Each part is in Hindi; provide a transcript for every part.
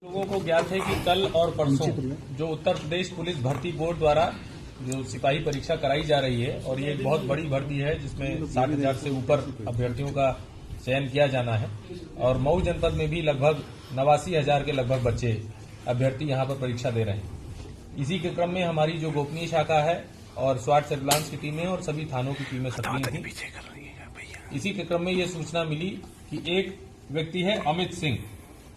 लोगों को ज्ञात है कि कल और परसों जो उत्तर प्रदेश पुलिस भर्ती बोर्ड द्वारा जो सिपाही परीक्षा कराई जा रही है और ये एक बहुत बड़ी भर्ती है जिसमें 60,000 से ऊपर अभ्यर्थियों का चयन किया जाना है और मऊ जनपद में भी लगभग 89,000 के लगभग बच्चे अभ्यर्थी यहां पर परीक्षा दे रहे हैं। इसी के क्रम में हमारी जो गोपनीय शाखा है और स्वाट सर्विलांस की टीमें और सभी थानों की टीमें सक्रिय थी। इसी के क्रम में ये सूचना मिली कि एक व्यक्ति है अमित सिंह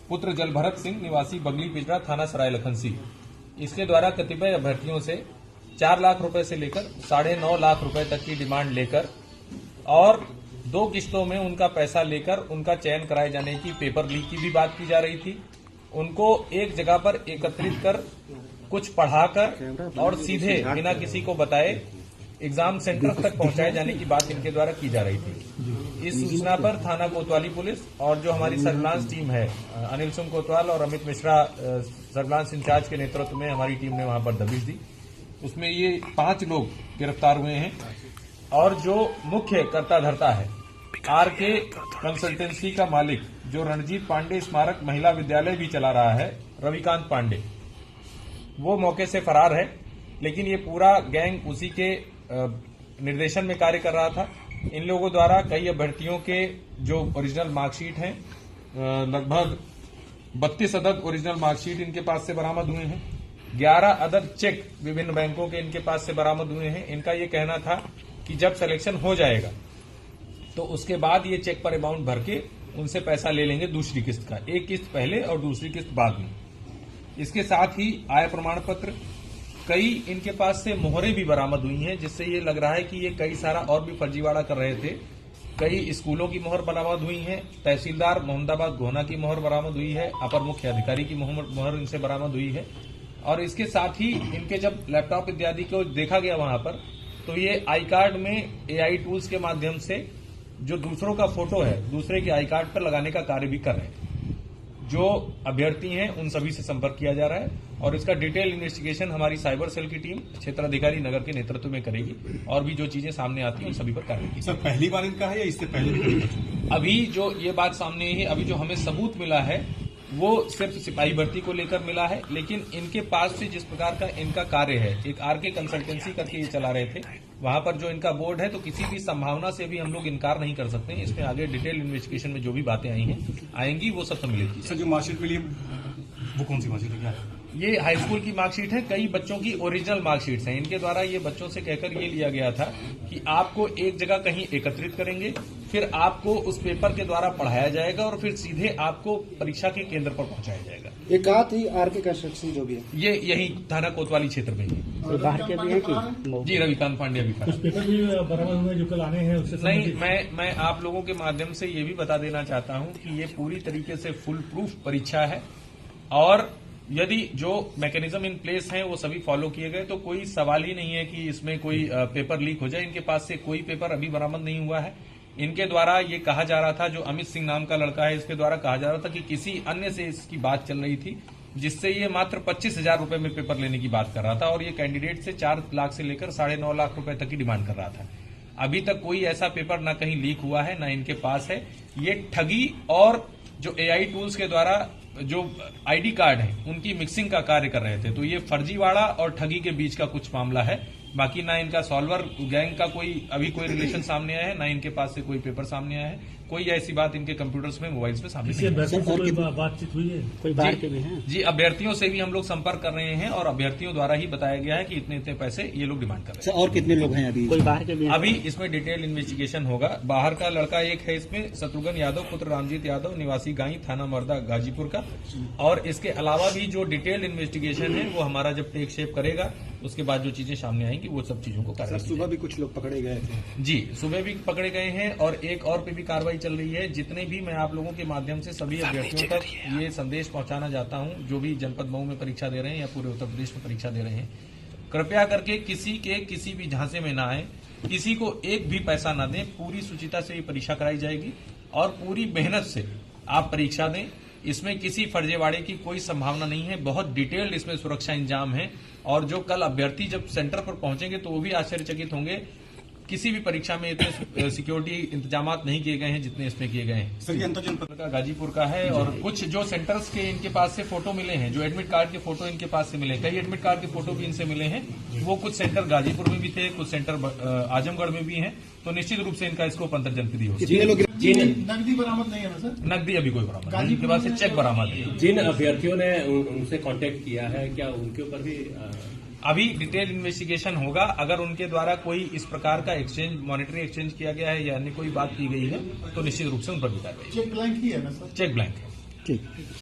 पुत्र जलभरत सिंह निवासी बगली पिजड़ा थाना सराय लखनसी, इसके द्वारा कतिपय अभ्यर्थियों से 4 लाख रुपए से लेकर 9.5 लाख रुपए तक की डिमांड लेकर और 2 किस्तों में उनका पैसा लेकर उनका चयन कराए जाने की पेपर लीक की भी बात की जा रही थी। उनको एक जगह पर एकत्रित कर कुछ पढ़ाकर और सीधे बिना किसी को बताए एग्जाम सेंटर तक पहुंचाए जाने की बात इनके द्वारा की जा रही थी। इस सूचना पर थाना कोतवाली पुलिस और जो हमारी सर्विलांस टीम है अनिल सिंह कोतवाल और अमित मिश्रा सर्विलांस इंचार्ज के नेतृत्व में हमारी टीम ने वहां पर दबिश दी। उसमें ये 5 लोग गिरफ्तार हुए हैं और जो मुख्य कर्ता धर्ता है आरके कंसल्टेंसी का मालिक जो रणजीत पांडे स्मारक महिला विद्यालय भी चला रहा है रविकांत पांडे, वो मौके से फरार है, लेकिन ये पूरा गैंग उसी के निर्देशन में कार्य कर रहा था। इन लोगों द्वारा कई अभ्यर्थियों के जो ओरिजिनल मार्कशीट हैं लगभग 32 अदद ओरिजिनल मार्कशीट इनके पास से बरामद हुए हैं। 11 अदद चेक विभिन्न बैंकों के इनके पास से बरामद हुए हैं। इनका ये कहना था कि जब सिलेक्शन हो जाएगा तो उसके बाद ये चेक पर अमाउंट भर के उनसे पैसा ले लेंगे दूसरी किस्त का, एक किस्त पहले और दूसरी किस्त बाद में। इसके साथ ही आय प्रमाण पत्र, कई इनके पास से मोहरें भी बरामद हुई हैं, जिससे ये लग रहा है कि ये कई सारा और भी फर्जीवाड़ा कर रहे थे। कई स्कूलों की मोहर बरामद हुई है, तहसीलदार मोहम्मदाबाद गोहना की मोहर बरामद हुई है, अपर मुख्य अधिकारी की मोहर इनसे बरामद हुई है। और इसके साथ ही इनके जब लैपटॉप इत्यादि को देखा गया वहां पर, तो ये आई कार्ड में AI टूल्स के माध्यम से जो दूसरों का फोटो है दूसरे के आई कार्ड पर लगाने का कार्य भी कर रहे हैं। जो अभ्यर्थी हैं उन सभी से संपर्क किया जा रहा है और इसका डिटेल इन्वेस्टिगेशन हमारी साइबर सेल की टीम क्षेत्राधिकारी नगर के नेतृत्व में करेगी और भी जो चीजें सामने आती हैं उन सभी पर कार्रवाई की। सर, पहली बार इनका है या इससे पहले? अभी जो ये बात सामने है, अभी जो हमें सबूत मिला है वो सिर्फ सिपाही भर्ती को लेकर मिला है, लेकिन इनके पास से जिस प्रकार का इनका कार्य है, एक आरके कंसल्टेंसी करके ये चला रहे थे, वहां पर जो इनका बोर्ड है, तो किसी भी संभावना से भी हम लोग इनकार नहीं कर सकते। इसमें आगे डिटेल इन्वेस्टिगेशन में जो भी बातें आएंगी वो सब मिलेगी। सर, जो मार्कशीट मिली वो कौन सी मार्कशीट है, क्या है? ये हाई स्कूल की मार्कशीट है, कई बच्चों की ओरिजिनल मार्कशीट्स हैं। इनके द्वारा ये बच्चों से कहकर ये लिया गया था कि आपको एक जगह कहीं एकत्रित करेंगे, फिर आपको उस पेपर के द्वारा पढ़ाया जाएगा और फिर सीधे आपको परीक्षा के केंद्र पर पहुंचाया जाएगा। एकाध ही आरके कंस्ट्रक्शन जो भी है ये यही थाना कोतवाली क्षेत्र में ही बाहर के भी है कि जी रविकांत पांडे भी कुछ पेपर भी बरामद हुए जो कल आने हैं उससे नहीं। मैं आप लोगों के माध्यम से ये भी बता देना चाहता हूं कि ये पूरी तरीके से फुल प्रूफ परीक्षा है और यदि जो मैकेनिज्म इन प्लेस हैं वो सभी फॉलो किए गए तो कोई सवाल ही नहीं है कि इसमें कोई पेपर लीक हो जाए। इनके पास से कोई पेपर अभी बरामद नहीं हुआ है। इनके द्वारा ये कहा जा रहा था, जो अमित सिंह नाम का लड़का है, इसके द्वारा कहा जा रहा था कि किसी अन्य से इसकी बात चल रही थी, जिससे ये मात्र 25,000 रुपए में पेपर लेने की बात कर रहा था और ये कैंडिडेट से 4 लाख से लेकर 9.5 लाख रुपए तक की डिमांड कर रहा था। अभी तक कोई ऐसा पेपर ना कहीं लीक हुआ है, ना इनके पास है। ये ठगी और जो AI टूल्स के द्वारा जो ID कार्ड है उनकी मिक्सिंग का कार्य कर रहे थे, तो ये फर्जीवाड़ा और ठगी के बीच का कुछ मामला है। बाकी ना इनका सॉल्वर गैंग का अभी कोई रिलेशन सामने आया है, ना इनके पास से कोई पेपर सामने आया है। कोई ऐसी बात इनके कंप्यूटर्स में मोबाइल्स में सामने नहीं है। बातचीत हुई है कोई बाहर के भी हैं? जी, अभ्यर्थियों से भी हम लोग संपर्क कर रहे हैं और अभ्यर्थियों द्वारा ही बताया गया है कि इतने इतने पैसे ये लोग डिमांड कर रहे हैं। और कितने लोग हैं अभी? कोई बाहर के भी हैं? अभी इसमें डिटेल इन्वेस्टिगेशन होगा। बाहर का लड़का एक है इसमें, शत्रुघ्न यादव पुत्र रामजीत यादव निवासी गाई थाना मर्दा गाजीपुर का, और इसके अलावा भी जो डिटेल इन्वेस्टिगेशन है वो हमारा जब टेक शेप करेगा उसके बाद जो चीजें सामने आएंगी वो सब चीजों को कार्रवाई। सुबह भी कुछ लोग पकड़े गए थे? जी, सुबह भी पकड़े गए हैं और एक और पे भी कार्रवाई चल रही है। जितने भी मैं आप लोगों के माध्यम से सभी अभ्यर्थियों तक ये संदेश पहुंचाना चाहता हूं, जो भी जनपद मऊ में परीक्षा दे रहे हैं या पूरे उत्तर प्रदेश में परीक्षा दे रहे हैं, कृपया करके किसी के किसी भी झांसे में ना आए, किसी को एक भी पैसा ना दें। पूरी सुचिता से ये परीक्षा कराई जाएगी और पूरी मेहनत से आप परीक्षा दें। इसमें किसी फर्जीवाड़े की कोई संभावना नहीं है। बहुत डिटेल्ड इसमें सुरक्षा इंतजाम है और जो कल अभ्यर्थी जब सेंटर पर पहुंचेंगे तो वो भी आश्चर्यचकित होंगे किसी भी परीक्षा में इतने सिक्योरिटी इंतजाम नहीं किए गए हैं जितने इसमें किए गए हैं। सर ये अंतर जनपद का गाजीपुर का है और कुछ जो सेंटर्स के इनके पास से फोटो मिले हैं, जो एडमिट कार्ड के फोटो इनके पास से मिले, कई एडमिट कार्ड के फोटो भी इनसे मिले हैं। वो कुछ सेंटर गाजीपुर में भी थे, कुछ सेंटर आजमगढ़ में भी हैं। तो निश्चित रूप से इनका स्कोप अंतर जनपदीय हो। नकदी बरामद नहीं है ना सर? नकदी अभी कोई बरामद नहीं, इनके पास से चेक बरामद है। जिन अभ्यर्थियों ने उनसे कांटेक्ट किया है, क्या उनके ऊपर भी अभी डिटेल इन्वेस्टिगेशन होगा। अगर उनके द्वारा कोई इस प्रकार का एक्सचेंज, मॉनिटरी एक्सचेंज किया गया है या अन्य कोई बात की गई है तो निश्चित रूप से उन पर भी कार्रवाई। चेक ब्लैंक ही है ना सर? चेक ब्लैंक है। ठीक।